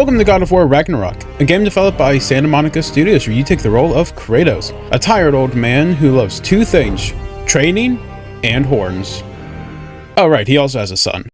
Welcome to God of War Ragnarok, a game developed by Santa Monica Studios where you take the role of Kratos, a tired old man who loves two things, training and horns. Oh right, he also has a son.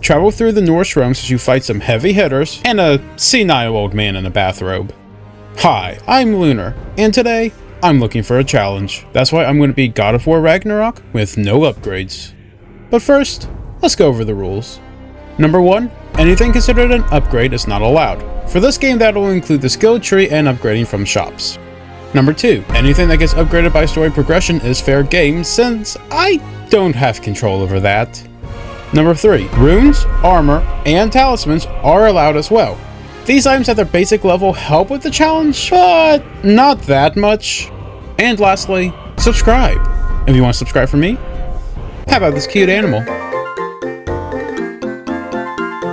Travel through the Norse realms as you fight some heavy hitters and a senile old man in a bathrobe. Hi, I'm Lunar, and today I'm looking for a challenge. That's why I'm going to be God of War Ragnarok with no upgrades. But first, let's go over the rules. Number 1. Anything considered an upgrade is not allowed. For this game, that will include the skill tree and upgrading from shops. Number 2. Anything that gets upgraded by story progression is fair game, since I don't have control over that. Number 3. Runes, armor, and talismans are allowed as well. These items at their basic level help with the challenge, but not that much. And lastly, subscribe. If you want to subscribe for me, how about this cute animal?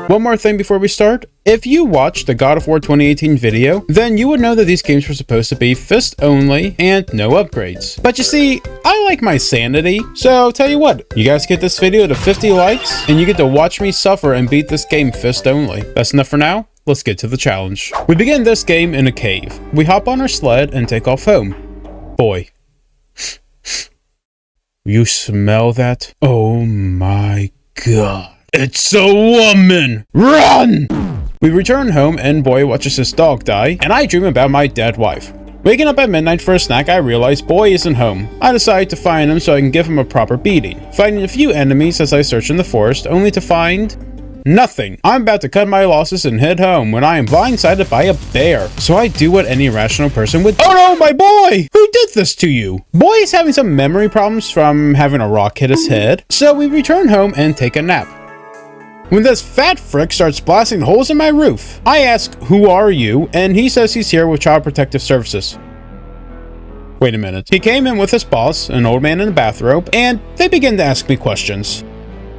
One more thing before we start. If you watched the God of War 2018 video, then you would know that these games were supposed to be fist only and no upgrades. But you see, I like my sanity, so tell you what, you guys get this video to 50 likes, and you get to watch me suffer and beat this game fist only. That's enough for now. Let's get to the challenge. We begin this game in a cave. We hop on our sled and take off home. Boy. You smell that? Oh my god. It's a woman! Run! We return home and Boy watches his dog die, and I dream about my dead wife. Waking up at midnight for a snack, I realize Boy isn't home. I decide to find him so I can give him a proper beating. Fighting a few enemies as I search in the forest, only to find nothing. I'm about to cut my losses and head home when I am blindsided by a bear. So I do what any rational person would. Oh no, my boy! Who did this to you? Boy is having some memory problems from having a rock hit his head. So we return home and take a nap. When this fat frick starts blasting holes in my roof, I ask, "Who are you?" and he says he's here with Child Protective Services. Wait a minute. He came in with his boss, an old man in a bathrobe, and they begin to ask me questions.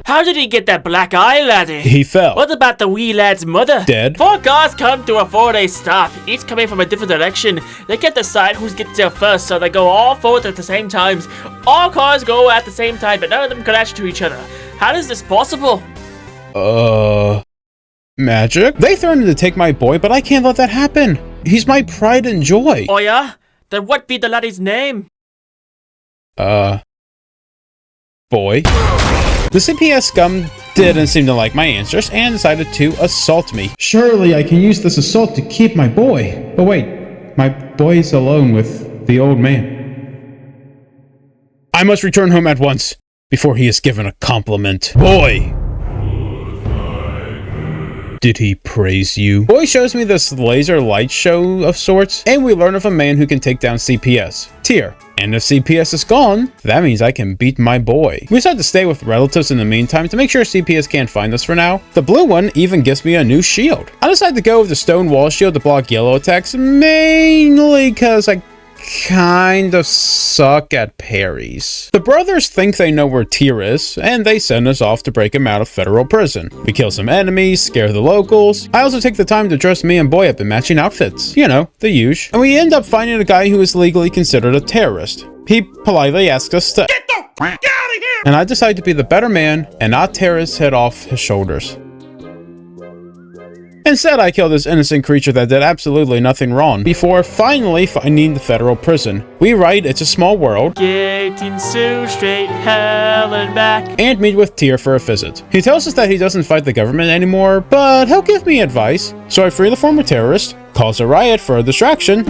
How did he get that black eye, laddie? He fell. What about the wee lad's mother? Dead. 4 cars come to a 4-day stop, each coming from a different direction. They can't decide who gets there first, so they go all forward at the same times. All cars go at the same time, but none of them crash to each other. How is this possible? Magic? They threatened to take my boy, but I can't let that happen. He's my pride and joy. Oh yeah? Then what be the laddie's name? Boy? The CPS scum didn't seem to like my answers and decided to assault me. Surely I can use this assault to keep my boy. But wait, my boy's alone with the old man. I must return home at once before he is given a compliment. Boy! Did he praise you? Boy shows me this laser light show of sorts, and we learn of a man who can take down CPS. Tyr. And if CPS is gone, that means I can beat my boy. We decide to stay with relatives in the meantime to make sure CPS can't find us for now. The blue one even gives me a new shield. I decide to go with the stone wall shield to block yellow attacks, mainly because I kind of suck at parries. The brothers think they know where Tyr is, and they send us off to break him out of federal prison. We kill some enemies, scare the locals. I also take the time to dress me and Boy up in matching outfits. You know, the usual. And we end up finding a guy who is legally considered a terrorist. He politely asks us to get the f*** out of here! And I decide to be the better man and not tear his head off his shoulders. Instead, I kill this innocent creature that did absolutely nothing wrong, before finally finding the federal prison. We write It's a Small World, Getting so straight hell and back, and meet with Tyr for a visit. He tells us that he doesn't fight the government anymore, but he'll give me advice. So I free the former terrorist, cause a riot for a distraction,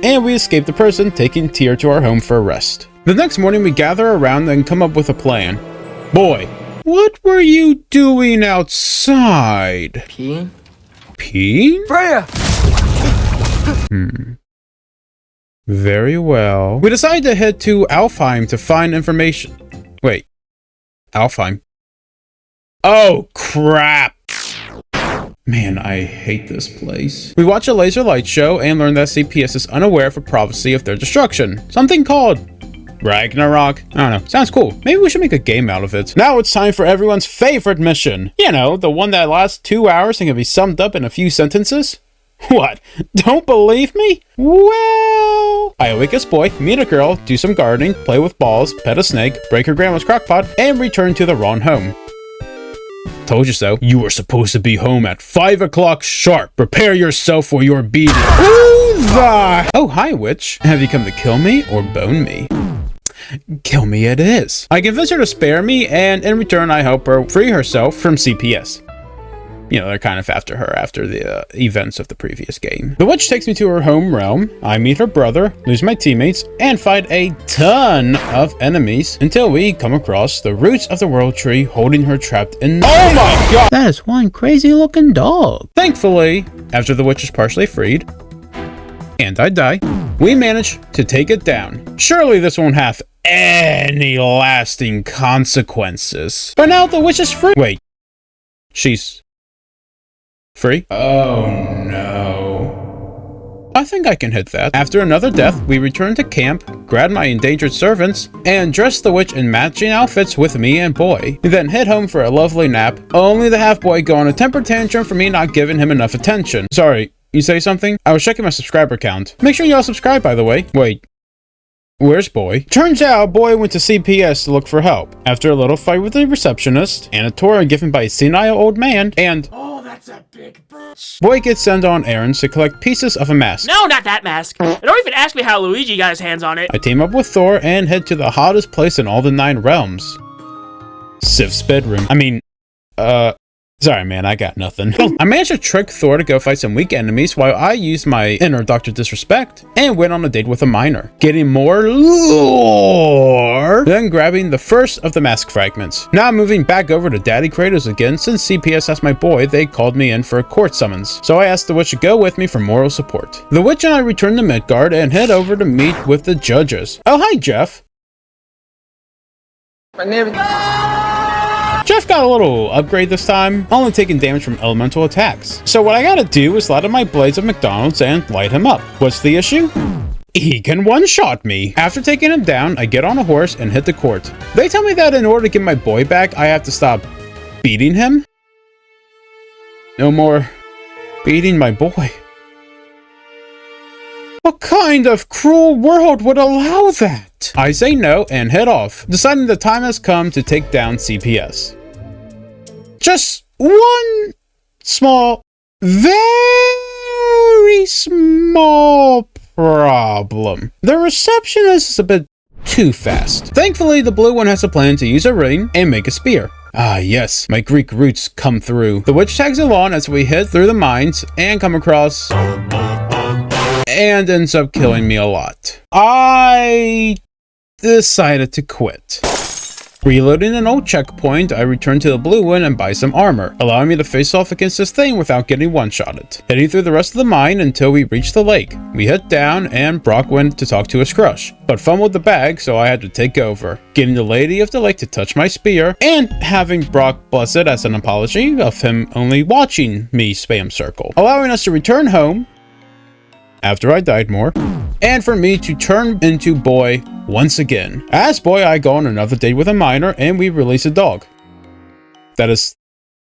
and we escape the prison, taking Tyr to our home for a rest. The next morning, we gather around and come up with a plan. Boy, what were you doing outside? Peeing? Peeing? Freya! Very well. We decide to head to Alfheim to find information. Wait. Alfheim? Oh, crap! Man, I hate this place. We watch a laser light show and learn that CPS is unaware of a prophecy of their destruction. Something called Ragnarok? I don't know. Sounds cool. Maybe we should make a game out of it. Now it's time for everyone's favorite mission. You know, the one that lasts 2 hours and can be summed up in a few sentences. What? Don't believe me? Well, I awake as Boy, meet a girl, do some gardening, play with balls, pet a snake, break her grandma's crockpot, and return to the wrong home. Told you so. You were supposed to be home at 5 o'clock sharp. Prepare yourself for your beating. Who the? Oh, hi, witch. Have you come to kill me or bone me? Kill me it is. I convince her to spare me, and in return, I help her free herself from CPS. You know, they're kind of after her after the events of the previous game. The witch takes me to her home realm. I meet her brother, lose my teammates, and fight a ton of enemies until we come across the roots of the world tree holding her trapped in— Oh my god! That is one crazy looking dog. Thankfully, after the witch is partially freed, and I die, we manage to take it down. Surely this won't have any lasting consequences. But now the witch is free. Wait, she's free? Oh no. I think I can hit that. After another death, we return to camp, grab my endangered servants, and dress the witch in matching outfits with me and boy. We then head home for a lovely nap, only the half-boy go on a temper tantrum for me not giving him enough attention. Sorry, you say something? I was checking my subscriber count. Make sure you all subscribe, by the way. Wait. Where's boy? Turns out boy went to CPS to look for help. After a little fight with the receptionist, and a tour given by a senile old man, and— Oh, that's a big bitch. Boy gets sent on errands to collect pieces of a mask. No, not that mask. And don't even ask me how Luigi got his hands on it. I team up with Thor and head to the hottest place in all the 9 realms. Sif's bedroom. Sorry, man, I got nothing. I managed to trick Thor to go fight some weak enemies while I used my inner Dr. Disrespect and went on a date with a miner, getting more lore, then grabbing the first of the mask fragments. Now I'm moving back over to Daddy Kratos again since CPS asked my boy they called me in for a court summons, so I asked the witch to go with me for moral support. The witch and I return to Midgard and head over to meet with the judges. Oh, hi, Jeff. My name— Jeff got a little upgrade this time, only taking damage from elemental attacks. So what I gotta do is light up my blades of McDonald's and light him up. What's the issue? He can one-shot me. After taking him down, I get on a horse and hit the court. They tell me that in order to get my boy back, I have to stop beating him. No more beating my boy. What kind of cruel world would allow that? I say no and head off, deciding the time has come to take down CPS. Just one small, very small problem. The receptionist is a bit too fast. Thankfully, the blue one has a plan to use a ring and make a spear. Ah yes, my Greek roots come through. The witch tags along as we head through the mines and come across— and ends up killing me a lot. I decided to quit. Reloading an old checkpoint, I return to the blue one and buy some armor, allowing me to face off against this thing without getting one-shotted. Heading through the rest of the mine until we reach the lake. We head down and Brock went to talk to his crush, but fumbled the bag so I had to take over, getting the lady of the lake to touch my spear and having Brock bless it as an apology of him only watching me spam circle, allowing us to return home after I died more, and for me to turn into boy once again. As boy, I go on another date with a miner and we release a dog. That is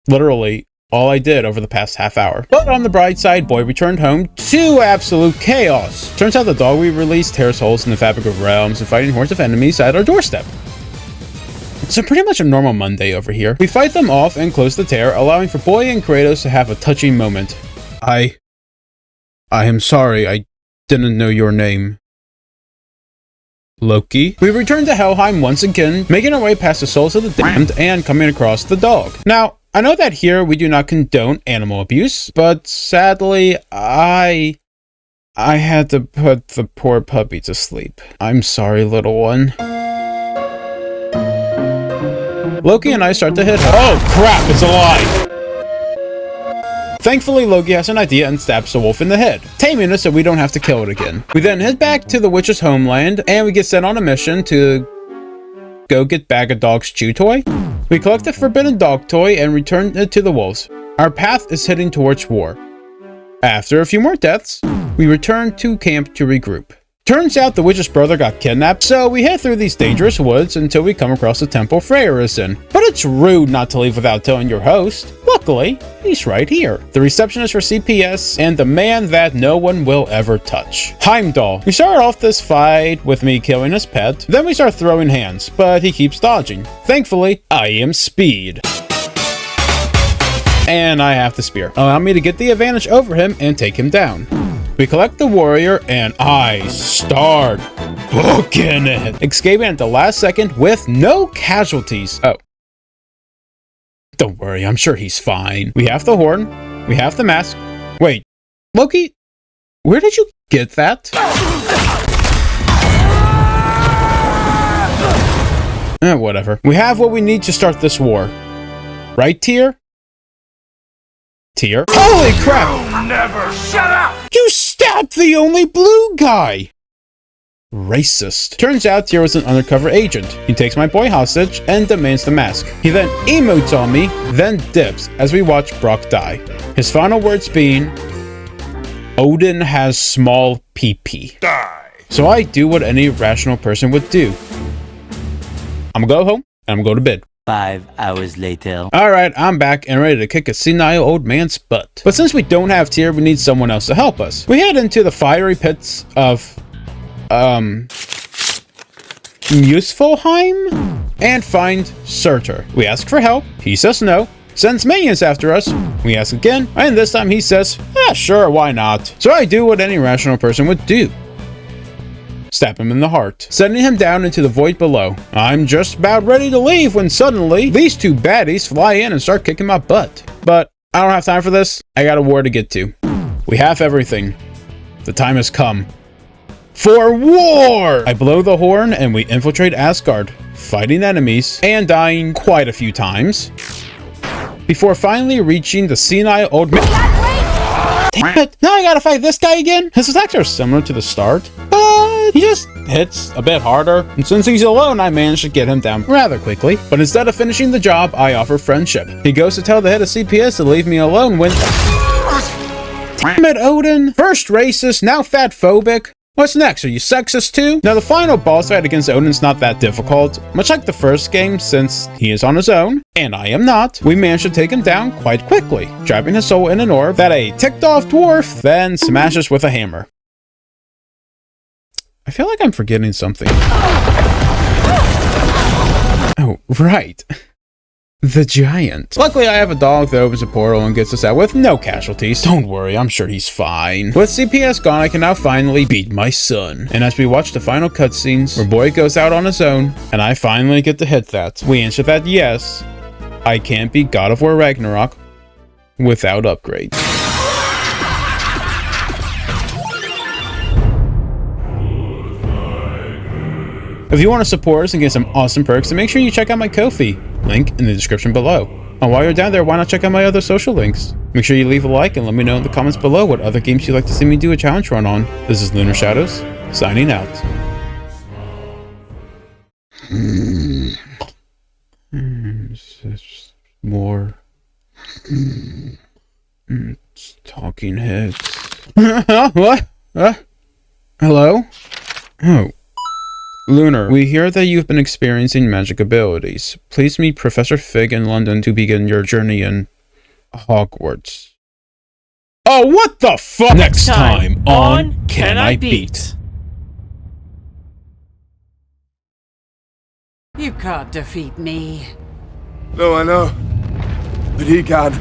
literally all I did over the past half hour. But on the bright side, boy returned home to absolute chaos. Turns out the dog we released tears holes in the fabric of realms and fighting hordes of enemies at our doorstep. So pretty much a normal Monday over here. We fight them off and close the tear, allowing for boy and Kratos to have a touching moment. I am sorry, I didn't know your name. Loki. We return to Helheim once again, making our way past the souls of the damned and coming across the dog. Now, I know that here we do not condone animal abuse, but sadly, I had to put the poor puppy to sleep. I'm sorry, little one. Loki and I start to hit her. Oh crap, it's alive! Thankfully, Loki has an idea and stabs the wolf in the head, taming it so we don't have to kill it again. We then head back to the witch's homeland, and we get sent on a mission to go get Bag of Dog's chew toy. We collect the forbidden dog toy and return it to the wolves. Our path is heading towards war. After a few more deaths, we return to camp to regroup. Turns out the witch's brother got kidnapped, so we head through these dangerous woods until we come across the temple Freyr is in. But it's rude not to leave without telling your host. Luckily, he's right here. The receptionist for CPS and the man that no one will ever touch. Heimdall. We start off this fight with me killing his pet, then we start throwing hands, but he keeps dodging. Thankfully, I am speed. And I have the spear. Allow me to get the advantage over him and take him down. We collect the warrior, and I start booking it. Escaping at the last second with no casualties. Oh. Don't worry, I'm sure he's fine. We have the horn. We have the mask. Wait, Loki? Where did you get that? Whatever. We have what we need to start this war. Right, Tyr? Tyr? Holy crap! You never shut up! You stabbed the only blue guy! Racist. Turns out Tyr was an undercover agent. He takes my boy hostage and demands the mask. He then emotes on me, then dips as we watch Brock die. His final words being, Odin has small PP. Die! So I do what any rational person would do. I'm gonna go home and I'm gonna go to bed. 5 hours later. Alright, I'm back and ready to kick a senile old man's butt. But since we don't have Tyr, we need someone else to help us. We head into the fiery pits of Muspelheim and find Surtur. We ask for help, he says no, sends minions after us, we ask again, and this time he says, sure, why not? So I do what any rational person would do. Stab him in the heart, sending him down into the void below. I'm just about ready to leave when suddenly these two baddies fly in and start kicking my butt. But I don't have time for this, I got a war to get to. We have everything. The time has come. For war! I blow the horn and we infiltrate Asgard, fighting enemies and dying quite a few times, before finally reaching the senile old man. Damn it! Now I gotta fight this guy again? His attacks are similar to the start, but he just hits a bit harder. And since he's alone, I managed to get him down rather quickly. But instead of finishing the job, I offer friendship. He goes to tell the head of CPS to leave me alone when... Damn it, Odin! First racist, now fatphobic. What's next? Are you sexist too? Now the final boss fight against Odin's not that difficult. Much like the first game, since he is on his own, and I am not, we managed to take him down quite quickly, trapping his soul in an orb that a ticked off dwarf then smashes with a hammer. I feel like I'm forgetting something. Oh, right. The giant. Luckily, I have a dog that opens a portal and gets us out with no casualties. Don't worry, I'm sure he's fine. With CPS gone, I can now finally beat my son. And as we watch the final cutscenes, where boy goes out on his own, and I finally get to hit that, we answer that yes, I can't beat God of War Ragnarok without upgrades. If you want to support us and get some awesome perks, then make sure you check out my Ko-fi, link in the description below. And while you're down there, why not check out my other social links? Make sure you leave a like and let me know in the comments below what other games you'd like to see me do a challenge run on. This is Lunar Shadows, signing out. More talking heads. What? Hello? Oh. Lunar, we hear that you've been experiencing magic abilities. Please meet Professor Fig in London to begin your journey in Hogwarts. Oh, what the fuck? Next time on Can I Beat? You can't defeat me. No, I know. But he can.